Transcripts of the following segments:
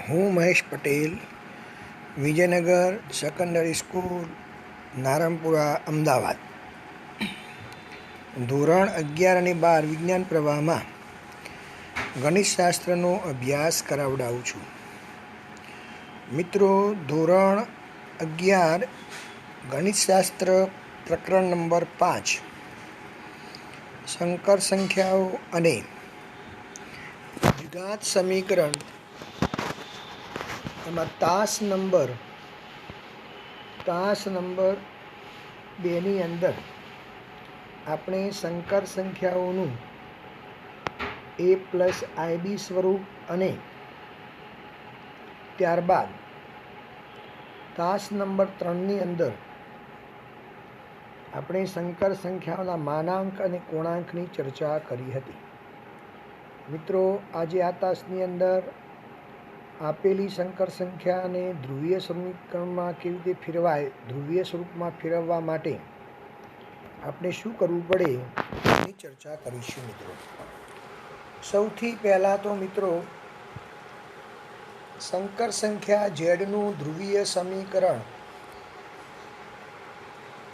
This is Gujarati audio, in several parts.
હું મહેશ પટેલ, વિજયનગર સેકન્ડરી સ્કૂલ, નારણપુરા, અમદાવાદ. ધોરણ 11 અને 12 વિજ્ઞાન પ્રવાહમાં ગણિતશાસ્ત્રનો અભ્યાસ કરાવડાવું છું. મિત્રો, ધોરણ 11 ગણિતશાસ્ત્ર પ્રકરણ નંબર 5 સંકર સંખ્યાઓ અને દ્વિઘાત સમીકરણ, એમાં તાસ નંબર 2ની અંદર આપણે સંકર સંખ્યાઓનું a+ib સ્વરૂપ અને ત્યારબાદ તાસ નંબર 3ની અંદર આપણે સંકર સંખ્યાઓના માનાંક અને કોણાંકની ચર્ચા કરી હતી. મિત્રો, આજે આ તાસની અંદર આપેલી સંકર સંખ્યાને ધ્રુવીય સમીકરણમાં કેવી રીતે ફેરવાય, ધ્રુવીય સ્વરૂપમાં ફેરવવા માટે આપણે શું કરવું પડે એની ચર્ચા કરીશું. મિત્રો, સૌથી પહેલાં તો મિત્રો, સંકર સંખ્યા ઝેડનું ધ્રુવીય સમીકરણ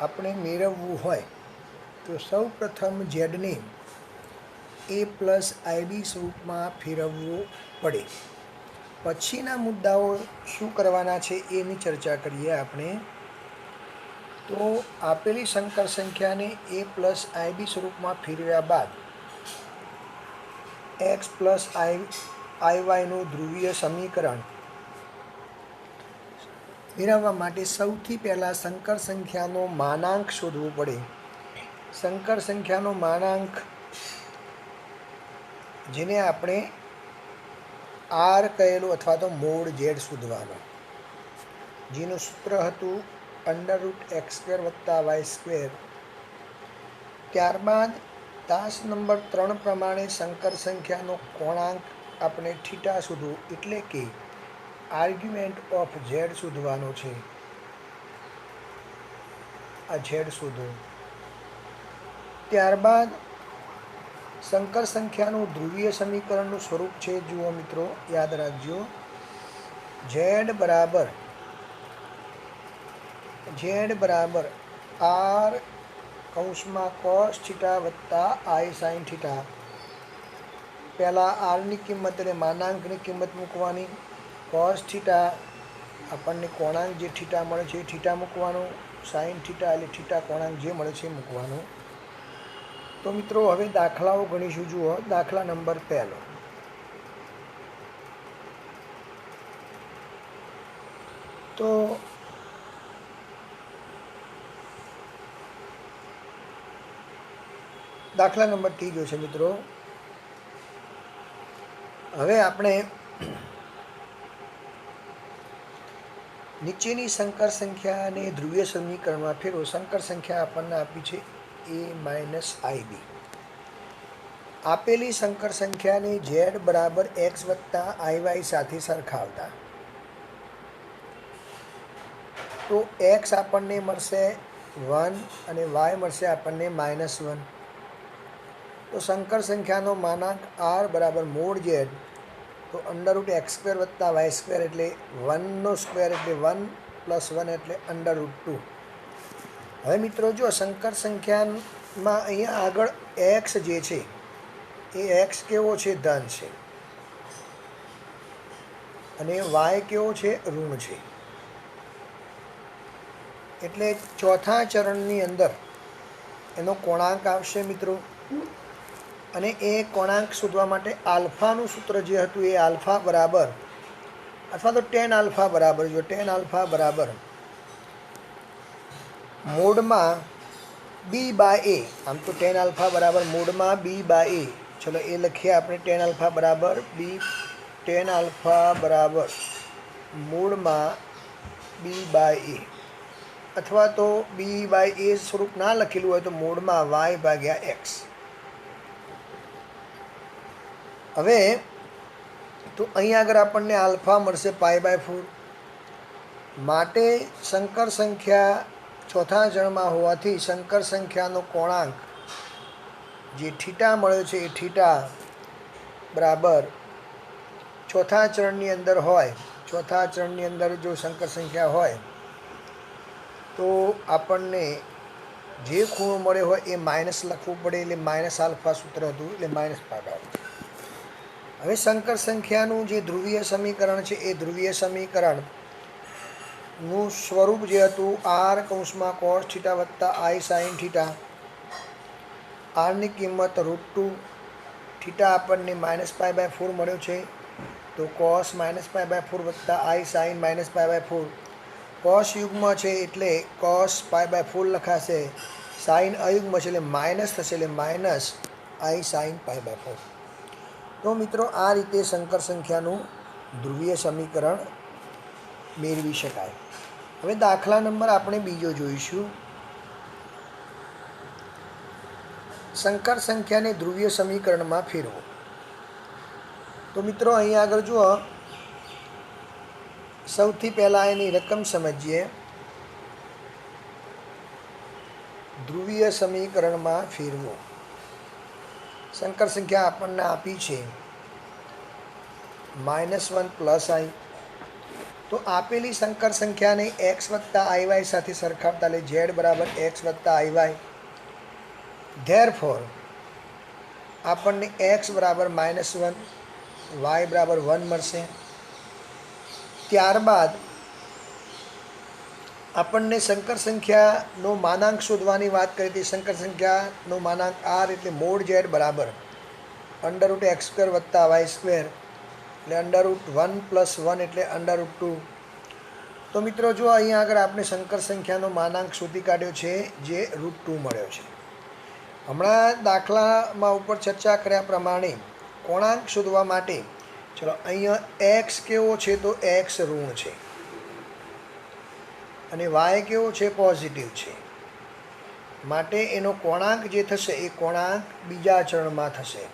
આપણે મેળવવું હોય તો સૌ પ્રથમ ઝેડને a+ib સ્વરૂપમાં ફેરવવું પડે. પછીના મુદ્દાઓ શું કરવાના છે એની ચર્ચા કરીએ આપણે. તો આપેલી સંકર સંખ્યાને a+ib સ્વરૂપમાં ફેરવ્યા બાદ x+iy નું ધ્રુવીય સમીકરણ મેળવવા માટે સૌથી પહેલાં સંકર સંખ્યાનો માનાંક શોધવો પડે. સંકર સંખ્યાનો માનાંક, જેને આપણે આર કહેલું અથવા તો મોડ ઝેડ શોધવાનો, જેનું સૂત્ર હતું √x² + y². ત્યારબાદ તાસ નંબર 3 પ્રમાણે સંકર સંખ્યાનો કોણાંક આપણે થીટા શોધવું, એટલે કે આર્ગ્યુમેન્ટ ઓફ ઝેડ શોધવાનો છે. આ ઝેડ શોધો. ત્યારબાદ સંકર સંખ્યાનું ધ્રુવીય સમીકરણનું સ્વરૂપ છે. જુઓ મિત્રો, યાદ રાખજો. ઝેડ બરાબર r cos θ + I sin θ. પહેલાં આરની કિંમત એટલે માનાંકની કિંમત મૂકવાની, cos θ આપણને કોણાંક જે થીટા મળે છે એ થીટા મૂકવાનું, sin θ એટલે થીટા કોણાંક જે મળે છે એ મૂકવાનું. તો મિત્રો, હવે દાખલાઓ ગણીશું. જુઓ, દાખલા નંબર 1. તો દાખલા નંબર 3 ગયો છે. મિત્રો, હવે આપણે નીચેની સંકર સંખ્યાને ધ્રુવીય સમીકરણમાં ફેરવો. સંકર સંખ્યા આપણને આપી છે a-ib. આપેલી સંકર સંખ્યાને z બરાબર x + iy સાથે સરખાવતા તો x આપણને મળશે 1 અને y મળશે આપણને -1. તો સંકર સંખ્યાનો માનાંક r બરાબર મોડ z, તો √x² + y² એટલે 1 નો સ્ક્વેર એટલે 1 + 1 એટલે √2. હવે મિત્રો, જો સંકર સંખ્યામાં અહીંયા આગળ x જે છે એ x કેવો છે? ધન છે. અને y કેવો છે? ઋણ છે. એટલે ચોથા ચરણની અંદર એનો કોણાંક આવશે. મિત્રો, અને એ કોણાંક શોધવા માટે આલ્ફાનું સૂત્ર જે હતું એ આલ્ફા બરાબર, અથવા તો tan આલ્ફા બરાબર, જો tan આલ્ફા બરાબર મોડમાં b/a. આમ તો tan આલ્ફા બરાબર મોડમાં b/a. ચલો એ લખીએ આપણે. tan આલ્ફા બરાબર tan આલ્ફા બરાબર મોડમાં b/a, અથવા તો b/a સ્વરૂપ ના લખેલું હોય તો મોડમાં y/x. હવે તો અહીં આગળ આપણને આલ્ફા મળશે π/4. માટે સંકર સંખ્યા ચોથા ચરણમાં હોવાથી સંકર સંખ્યાનો કોણાંક જે થીટા મળ્યો છે એ થીટા બરાબર ચોથા ચરણની અંદર હોય, ચોથા ચરણની અંદર જો સંકર સંખ્યા હોય તો આપણને જે ખૂણો મળ્યો હોય એ માઇનસ લખવું પડે, એટલે માઇનસ આલ્ફા સૂત્ર હતું, એટલે માઇનસ ભાગાકાર. હવે સંકર સંખ્યાનું જે ધ્રુવીય સમીકરણ છે એ ધ્રુવીય સમીકરણનું સ્વરૂપ જે હતું આર કૌંસમાં કોસ થીટા વત્તા આઈ સાઇન થીટા, આરની કિંમત √2, થીટા આપણને -π/4 મળ્યો છે, તો કોસ -π/4 વત્તા આઈ સાઇન -π/4. કોસ યુગ્મ છે એટલે કોસ π/4 લખાશે, સાઇન અયુગ્મ છે એટલે માઇનસ થશે, એટલે માઇનસ આઈ સાઇન π/4. તો મિત્રો આ રીતે સંકર સંખ્યાનું ધ્રુવીય સમીકરણ મેળવી શકાય. હવે દાખલા નંબર આપણે બીજો જોઈશું. સંકર સંખ્યાને ધ્રુવીય સમીકરણમાં ફેરવો. તો મિત્રો અહીં આગળ જુઓ, સૌથી પહેલાં એની રકમ સમજીએ. ધ્રુવીય સમીકરણમાં ફેરવો. સંકર સંખ્યા આપણને આપી છે -1 + i. તો આપેલી સંકર સંખ્યાને x વત્તા iy સાથે સરખાવતા, એટલે z બરાબર x વત્તા iy. ધેરફોર આપણને x બરાબર -1, y બરાબર 1 મળશે. ત્યારબાદ આપણને સંકર સંખ્યાનો માનાંક શોધવાની વાત કરી હતી. સંકર સંખ્યાનો માનાંક r એટલે મોડ z બરાબર √x² વત્તા y², એટલે √1 + 1 એટલે √2. તો મિત્રો જો અહીંયા આગળ આપણે સંકર સંખ્યાનો માનાંક શોધી કાઢ્યો છે, જે √2 મળ્યો છે. હમણાં દાખલામાં ઉપર ચર્ચા કર્યા પ્રમાણે કોણાંક શોધવા માટે ચલો અહીંયા x કેવો છે, તો x ઋણ છે અને y કેવો છે, પોઝિટિવ છે. માટે એનો કોણાંક જે થશે એ કોણાંક બીજા ચરણમાં થશે.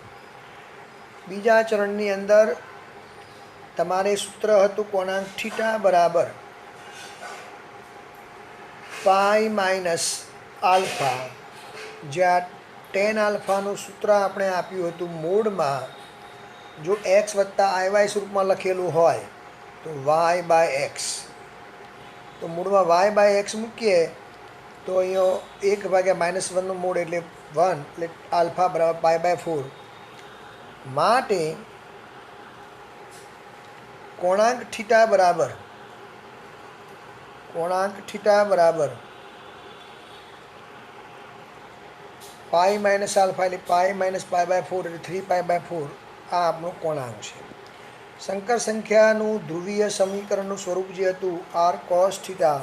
બીજા ચરણની અંદર તમારે સૂત્ર હતું કોણાંક થીટા બરાબર પાઈ માઇનસ આલ્ફા, જ્યાં tan આલ્ફાનું સૂત્ર આપણે આપ્યું હતું મૂળમાં જો x વત્તા iy સ્વરૂપમાં લખેલું હોય તો y/x. તો મૂળમાં y/x મૂકીએ તો અહીંયા 1/-1 નું મૂળ એટલે 1, એટલે આલ્ફા બરાબર π/4. માટે કોણાંક થીટા બરાબર પાઈ માઇનસ આલ્ફા, એટલે પાઈ માઇનસ π/4 એટલે 3π/4. આ આપણું કોણાંક છે. સંકર સંખ્યાનું ધ્રુવીય સમીકરણનું સ્વરૂપ જે હતું r cos થીટા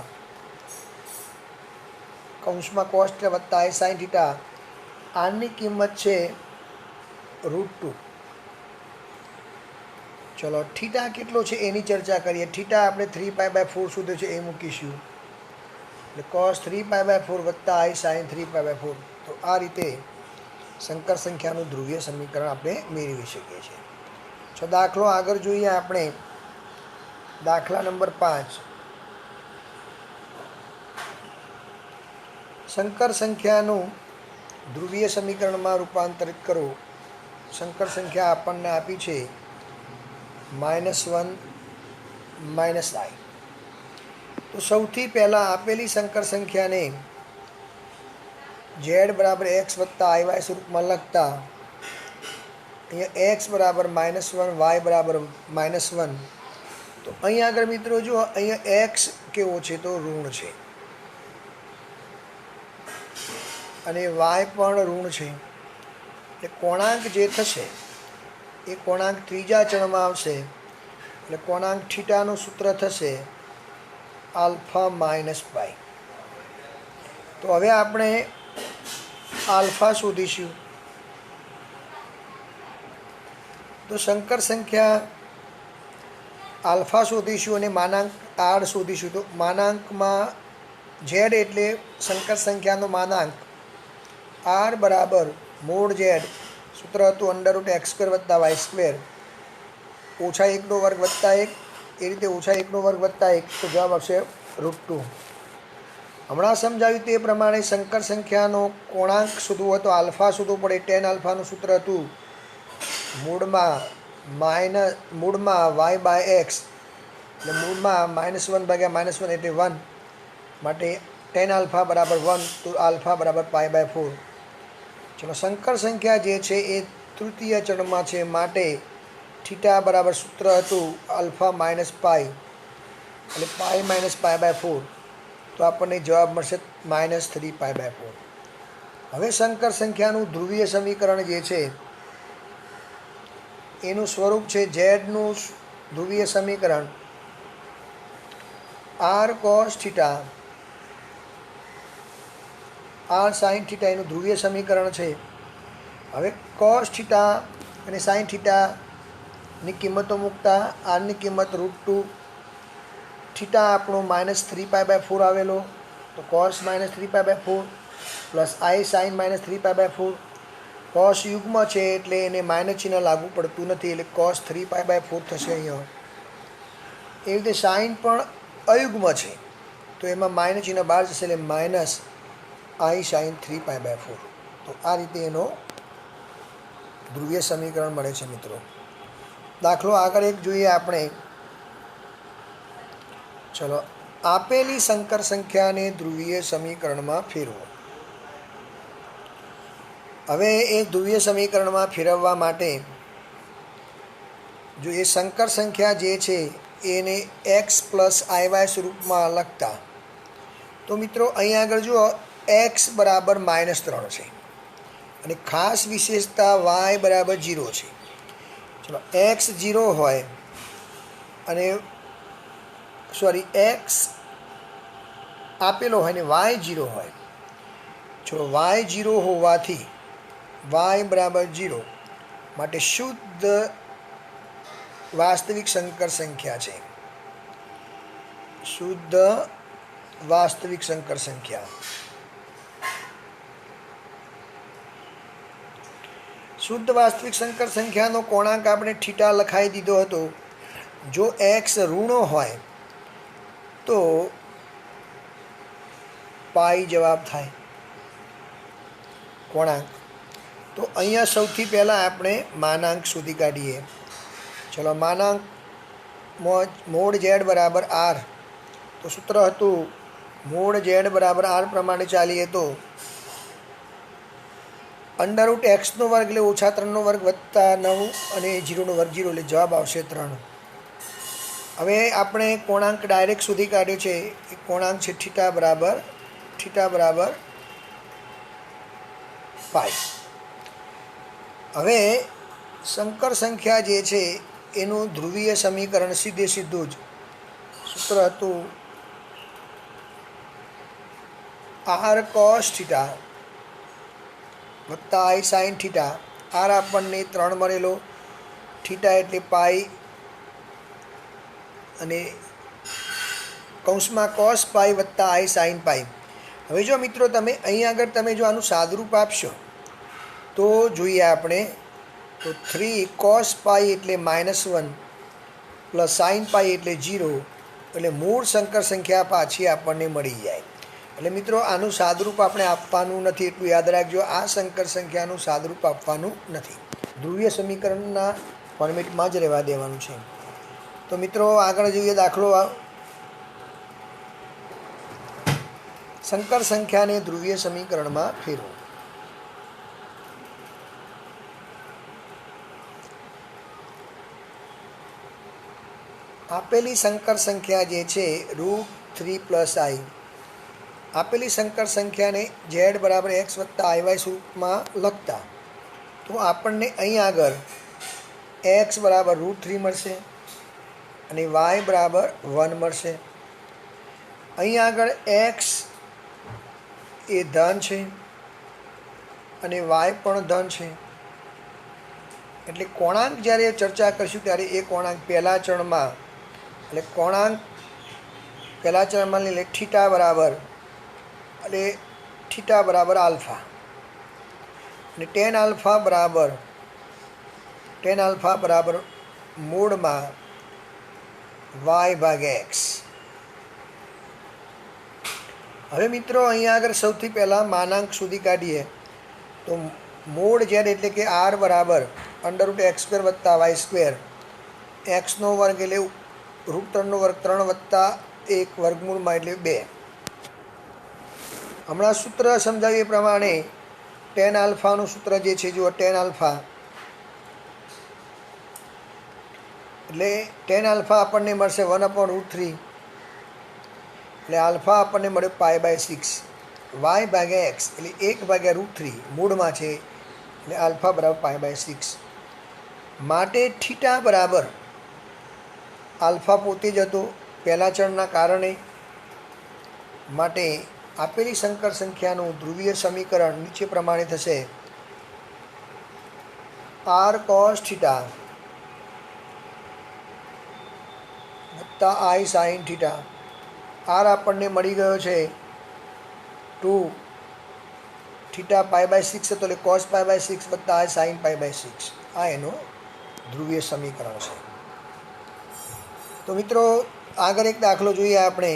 કૌંસમાં cos થીટા વત્તા i sin થીટા, આરની કિંમત છે √2. ચલો થીટા કેટલો છે એની ચર્ચા કરીએ. થીટા આપણે 3π/4 સુધી છે એ મૂકીશું, એટલે cos 3π/4 વત્તા i sin 3π/4. તો આ રીતે સંકર સંખ્યાનું ધ્રુવીય સમીકરણ આપણે મેળવી શકીએ છીએ. તો દાખલો આગળ જોઈએ આપણે. દાખલા નંબર 5. સંકર સંખ્યાનું ધ્રુવીય સમીકરણમાં રૂપાંતરિત કરો. સંકર સંખ્યા આપણને આપી છે -1 - i. તો સૌથી પહેલાં આપેલી સંકર સંખ્યાને z બરાબર x વત્તા iy સ્વરૂપમાં લખતા અહીંયા x બરાબર -1, y બરાબર -1. તો અહીંયા આગળ મિત્રો જુઓ, અહીંયા x કેવો છે તો ઋણ છે અને y પણ ઋણ છે. એટલે કોણાંક જે થશે એ કોણાંક ત્રીજા ચરણમાં આવશે, એટલે કોણાંક થીટાનું સૂત્ર થશે આલ્ફા માઇનસ પાઈ. તો હવે આપણે આલ્ફા શોધીશું. તો સંકર સંખ્યા આલ્ફા શોધીશું અને માનાંક r શોધીશું. તો માનાંકમાં z એટલે સંકર સંખ્યાનો માનાંક r બરાબર મોડ z, સૂત્ર હતું √x² વત્તા y², -1 નો વર્ગ વત્તા 1, એ રીતે -1 નો વર્ગ વત્તા 1. તો જવાબ આવશે √2. હમણાં સમજાવ્યું તે પ્રમાણે સંકર સંખ્યાનો કોણાંક શોધવો હોય તો આલ્ફા શોધવો પડે. tan આલ્ફાનું સૂત્ર હતું મૂળમાં માઇનસ મૂળમાં વાય બાય એક્સ એટલે મૂળમાં -1/-1 એટલે 1 માટે tan આલ્ફા બરાબર 1 તો આલ્ફા બરાબર π/4. ચલો સંકર સંખ્યા જે છે એ તૃતીય ચણમાં છે માટે થીટા બરાબર સૂત્ર હતું આલ્ફા માઇનસ પાઈ એટલે પાઈ માઇનસ π/4 તો આપણને જવાબ મળશે -3π/4. હવે સંકર સંખ્યાનું ધ્રુવીય સમીકરણ જે છે એનું સ્વરૂપ છે ઝેડનું ધ્રુવીય સમીકરણ r cos theta r sin theta એનું ધ્રુવીય સમીકરણ છે. હવે cos થીટા અને sin થીટાની કિંમતો મૂકતા આરની કિંમત √2 થીટા આપણો -3π/4 આવેલો તો cos -3π/4 plus i sin -3π/4 cos યુગ્મ છે એટલે એને માઇનસ ચિહ્ન લાગુ પડતું નથી એટલે cos 3π/4 થશે અહીંયા. એવી રીતે સાઇન પણ અયુગ્મ છે તો એમાં માઇનસ ચિહ્ન બહાર જશે એટલે માઇનસ i sin 3π/4. તો આ રીતે એનો ધ્રુવીય સમીકરણ મળે છે મિત્રો. દાખલો આગળ એક જોઈએ આપણે. ચલો આપેલી સંકર સંખ્યાને ધ્રુવીય સમીકરણમાં ફેરવો. હવે એ ધ્રુવીય સમીકરણમાં ફેરવવા માટે જો એ સંકર સંખ્યા જે છે એને x + iy સ્વરૂપમાં લખતા તો મિત્રો અહીંયા આગળ જુઓ x બરાબર -3 છે અને ખાસ વિશેષતા y બરાબર 0 છે. ચલો x 0 હોય અને x આપેલો હોય ને y 0 હોય. ચલો y 0 હોવાથી y બરાબર 0 માટે શુદ્ધ વાસ્તવિક સંકર સંખ્યા છે. શુદ્ધ વાસ્તવિક સંકર સંખ્યા. શુદ્ધ વાસ્તવિક સંકર સંખ્યાનો કોણાંક આપણે થીટા લખાઈ દીધો હતો. જો x ઋણ હોય તો પાઈ જવાબ થાય કોણાંક. તો અહીંયા સૌથી પહેલાં આપણે માનાંક શોધી કાઢીએ. ચલો માનાંક મોડ z બરાબર r તો સૂત્ર હતું મોડ z બરાબર r પ્રમાણે ચાલીએ તો √x² એટલે -3/2 વત્તા 9 અને 0² 0 એટલે જવાબ આવશે 3. હવે આપણે કોણાંક ડાયરેક્ટ શોધી કાઢ્યો છે. એ કોણાંક છે થીટા બરાબર પાઈ. હવે સંકર સંખ્યા જે છે એનું ધ્રુવીય સમીકરણ સીધું જ સૂત્ર હતું r cos થીટા વત્તા i sin થીટા. r આપણને 3 મળેલો, થીટા એટલે પાઈ અને કૌંસમાં cos પાઈ વત્તા i sin પાઈ. હવે જો મિત્રો તમે અહીં આગળ તમે જો આનું સાદુરૂપ આપશો તો જોઈએ આપણે તો 3 cos પાઈ એટલે -1 પ્લસ sin પાઈ એટલે 0 એટલે મૂળ સંકર સંખ્યા પાછી આપણને મળી જાય. એટલે મિત્રો આનું સાદુરૂપ આપણે આપવાનું નથી એટલું યાદ રાખજો. આ સંકર સંખ્યાનું સાદુરૂપ આપવાનું નથી, ધ્રુવીય સમીકરણના ફોર્મેટમાં જ રહેવા દેવાનું છે. તો મિત્રો આગળ જોઈએ દાખલો. સંકર સંખ્યાને ધ્રુવીય સમીકરણમાં ફેરવો. આપેલી સંકર સંખ્યા જે છે √3 + i. આપેલી સંકર સંખ્યાને z બરાબર x વત્તા iy સ્વરૂપમાં લખતા તો આપણને અહીં આગળ x બરાબર √3 મળશે અને y બરાબર 1 મળશે. અહીં આગળ x એ ધન છે અને y પણ ધન છે. એટલે કોણાંક જ્યારે ચર્ચા કરીશું ત્યારે એ કોણાંક પહેલા ચરણમાં એટલે કોણાંક પહેલા ચરણમાં એટલે થીટા બરાબર આલ્ફા અને tan આલ્ફા બરાબર મૂળમાં y/x. હવે મિત્રો અહીંયા આગળ સૌથી પહેલાં માનાંક શોધી કાઢીએ તો મોડ z એટલે કે r બરાબર √x² વત્તા y², x નો વર્ગ એટલે √3નો વર્ગ 3 વત્તા 1 વર્ગમૂળમાં એટલે 2. હમણાં સૂત્ર સમજાવ્યું એ પ્રમાણે tan આલ્ફાનું સૂત્ર જે છે જુઓ, tan આલ્ફા એટલે tan આલ્ફા આપણને મળશે 1/√3, એટલે આલ્ફા આપણને મળે π/6, y ભાગ્યા x એટલે 1/√3 મૂળમાં છે એટલે આલ્ફા બરાબર π/6. માટે થીટા બરાબર આલ્ફા પોતે જ હતો પહેલા ચણના કારણે. માટે આપેલી સંકર સંખ્યાનું ધ્રુવીય સમીકરણ નીચે પ્રમાણે થશે: r cos થીટા વત્તા i sin થીટા. r આપણને મળી ગયો છે 2, થીટા π/6 હતો એટલે cos π/6 વત્તા i sin π/6. આ એનું ધ્રુવીય સમીકરણ છે. તો મિત્રો આગળ એક દાખલો જોઈએ આપણે.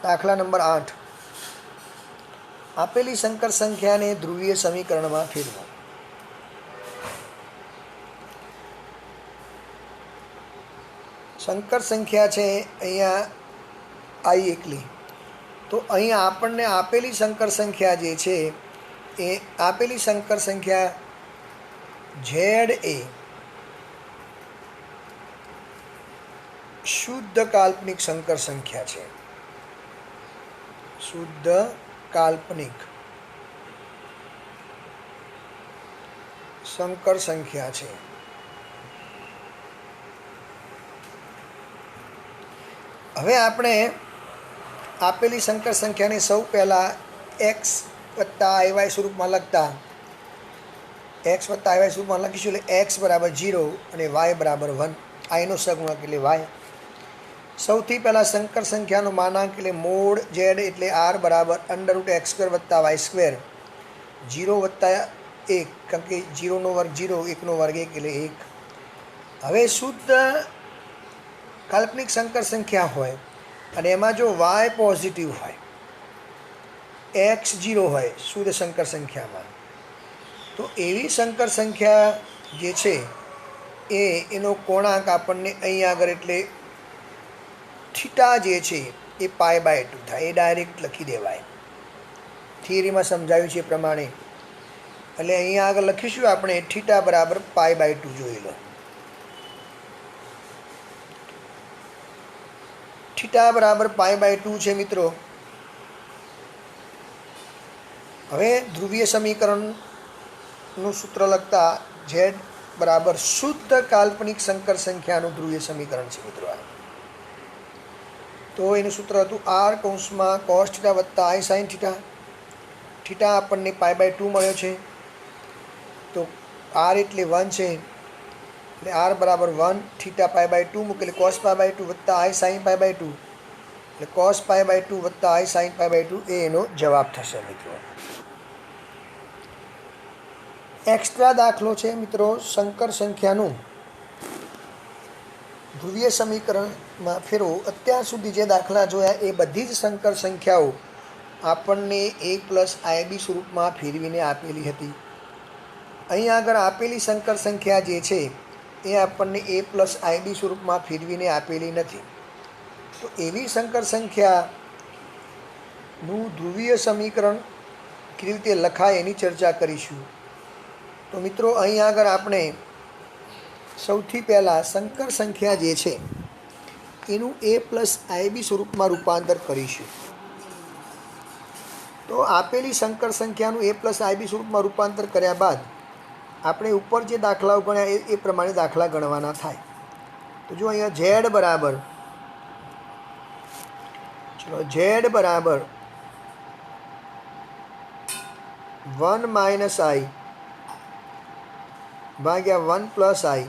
દાખલા નંબર 8. આપેલી સંકર સંખ્યાને ધ્રુવીય સમીકરણમાં ફેરવો. સંકર સંખ્યા છે અહીંયા i એકલી. તો અહીંયા આપણને આપેલી સંકર સંખ્યા જે છે એ આપેલી સંકર સંખ્યા z એ શુદ્ધ કાલ્પનિક સંકર સંખ્યા છે. શુદ્ધ કાલ્પનિક સંકર સંખ્યા છે. હવે આપણે આપેલી સંકર સંખ્યાને સૌ પહેલાં x વત્તા iy સ્વરૂપમાં લખતા x વત્તા iy સ્વરૂપમાં લખીશું એટલે x બરાબર 0 અને y બરાબર 1. આઈનો સગુણક એટલે y. સૌથી પહેલાં સંકર સંખ્યાનો માનાંક એટલે મોડ z એટલે r બરાબર √x² વત્તા y², 0 વત્તા 1 કારણ કે 0નો વર્ગ 0, 1નો વર્ગ 1 એટલે 1. હવે શુદ્ધ કાલ્પનિક સંકર સંખ્યા હોય અને એમાં જો y પોઝિટિવ હોય, x 0 હોય શુદ્ધ સંકર સંખ્યામાં, તો એવી સંકર સંખ્યા જે છે એનો કોણાંક આપણને અહીં આગળ એટલે થીટા જે છે એ π/2 થાય. એ ડાયરેક્ટ લખી દેવાય, થિયરીમાં સમજાવ્યું છે એ પ્રમાણે. એટલે અહીંયા આગળ લખીશું આપણે થીટા બરાબર π/2. જોઈ લો, થીટા બરાબર π/2 છે મિત્રો. હવે ધ્રુવીય સમીકરણનું સૂત્ર લખતા z બરાબર શુદ્ધ કાલ્પનિક સંકર સંખ્યાનું ધ્રુવીય સમીકરણ છે મિત્રો. તો એનું સૂત્ર હતું r કૌંસમાં cos થીટા વત્તા i sin થીટા. થીટા આપણને π/2 મળ્યો છે, તો r એટલે 1 છે એટલે r બરાબર 1, થીટા π/2 મૂકે એટલે cos π/2 વત્તા i sin π/2 એટલે cos π/2 વત્તા i sin π/2 એ એનો જવાબ થશે મિત્રો. એક્સ્ટ્રા દાખલો છે મિત્રો સંકર સંખ્યાનું ધ્રુવીય સમીકરણમાં ફેરવો. અત્યાર સુધી જે દાખલા જોયા એ બધી જ સંકર સંખ્યાઓ આપણને a + ib સ્વરૂપમાં ફેરવીને આપેલી હતી. અહીં આગળ આપેલી સંકર સંખ્યા જે છે એ આપણને a + ib સ્વરૂપમાં ફેરવીને આપેલી નથી. તો એવી સંકર સંખ્યાનું ધ્રુવીય સમીકરણ કેવી રીતે લખાય એની ચર્ચા કરીશું. તો મિત્રો અહીં આગળ આપણે સૌથી પહેલાં સંકર સંખ્યા જે છે એનું a + ib સ્વરૂપમાં રૂપાંતર કરીશું. તો આપેલી સંકર સંખ્યાનું a + ib સ્વરૂપમાં રૂપાંતર કર્યા બાદ આપણે ઉપર જે દાખલાઓ ગણ્યા એ પ્રમાણે દાખલા ગણવાના થાય. તો જો અહીંયા z બરાબર z બરાબર 1 - i ભાગ્યા 1 + i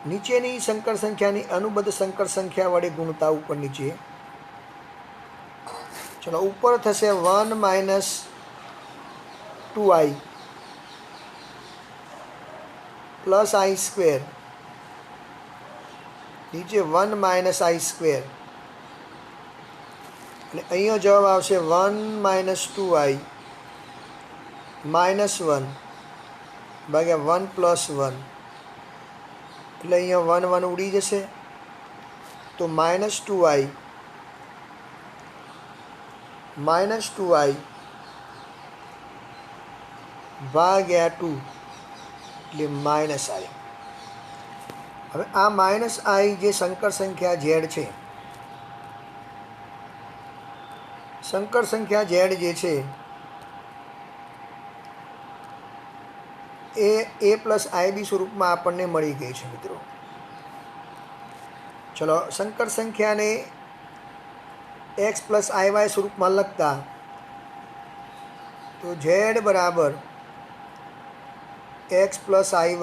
નીચેની સંકર સંખ્યાની અનુબદ્ધ સંકર સંખ્યા વડે ગુણતા ઉપર નીચે. ચલો ઉપર થશે 1 - 2i + i², નીચે 1 - i². એટલે અહીંયા જવાબ આવશે 1 - 2i - 1 ભાગ્યા 1 + 1 એટલે અહીંયા 1 1 ઉડી જશે તો -2i ભાગ્યા 2 એટલે -i. હવે આ -i જે સંકર સંખ્યા z છે, સંકર સંખ્યા z જે છે એ a + ib સ્વરૂપમાં આપણને મળી ગઈ છે મિત્રો. ચલો સંકર સંખ્યાને x + iy સ્વરૂપમાં લખતા તો z બરાબર x + iy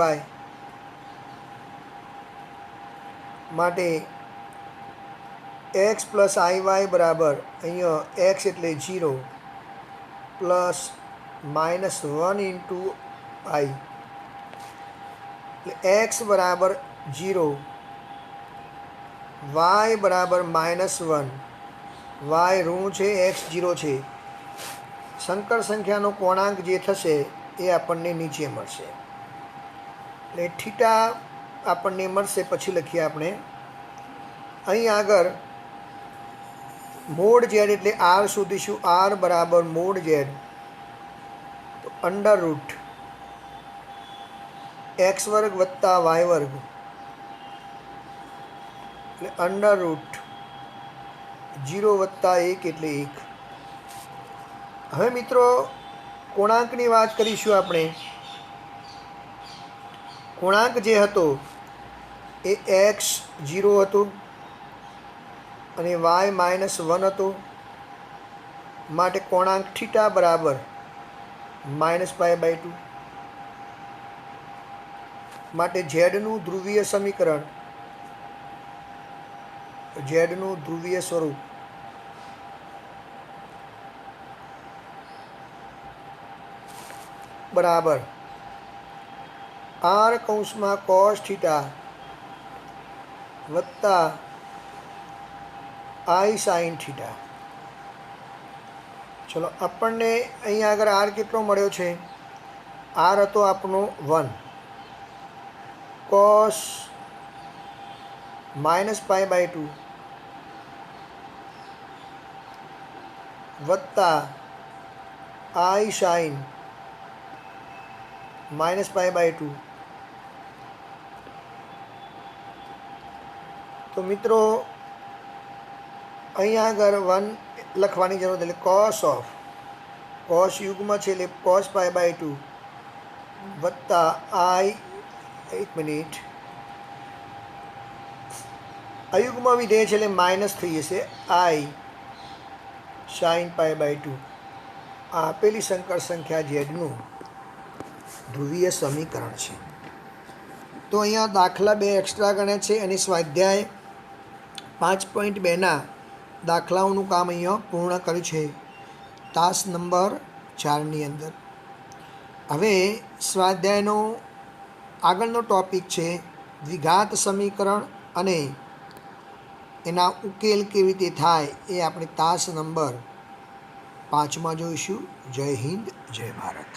માટે x + iy બરાબર અહીંયા x એટલે 0 પ્લસ -1 × i એટલે x બરાબર 0, y બરાબર -1, y ઋણ છે, x 0 છે. સંકર સંખ્યાનો કોણાંક જે થશે એ આપણને નીચે મળશે. એટલે થીટા આપણને મળશે. પછી લખીએ આપણે અહીં આગળ મોડ z એટલે r શોધીશું. r બરાબર મોડ z તો √ x² + y² એટલે √ 0 + 1 એટલે 1. હવે મિત્રો કોણાંકની વાત કરીશું આપણે. કોણાંક જે હતો એ x 0 હતો અને y -1 હતો. માટે કોણાંક થીટા બરાબર -π/2. માટે ઝેડનું ધ્રુવીય સમીકરણ, ઝેડનું ધ્રુવીય સ્વરૂપ બરાબર r કૌંસમાં cos θ વત્તા i sin θ. ચલો આપણને અહીંયા આગળ r કેટલો મળ્યો છે? r હતો આપણો 1 cos -π/2 વત્તા i sin -π/2. તો મિત્રો અહીંયા આગળ 1 લખવાની જરૂર એટલે cos યુગ્મ છે એટલે cos π/2 વત્તા i, એક મિનિટ, અયુગ્મ વિધેય છે એટલે માઇનસ થઈ જશે i sin π/2. આ આપેલી સંકર સંખ્યા ઝેડનું ધ્રુવીય સમીકરણ છે. તો અહીંયા દાખલા 2 એક્સ્ટ્રા ગણે છે અને સ્વાધ્યાય 5.2ના દાખલાઓનું કામ અહીંયા પૂર્ણ કર્યું છે તાસ નંબર 4ની અંદર. હવે સ્વાધ્યાયનો આગળનો ટૉપિક છે દ્વિઘાત સમીકરણ અને એના ઉકેલ કેવી રીતે થાય એ આપણે તાસ નંબર 5માં જોઈશું. જય હિન્દ, જય ભારત.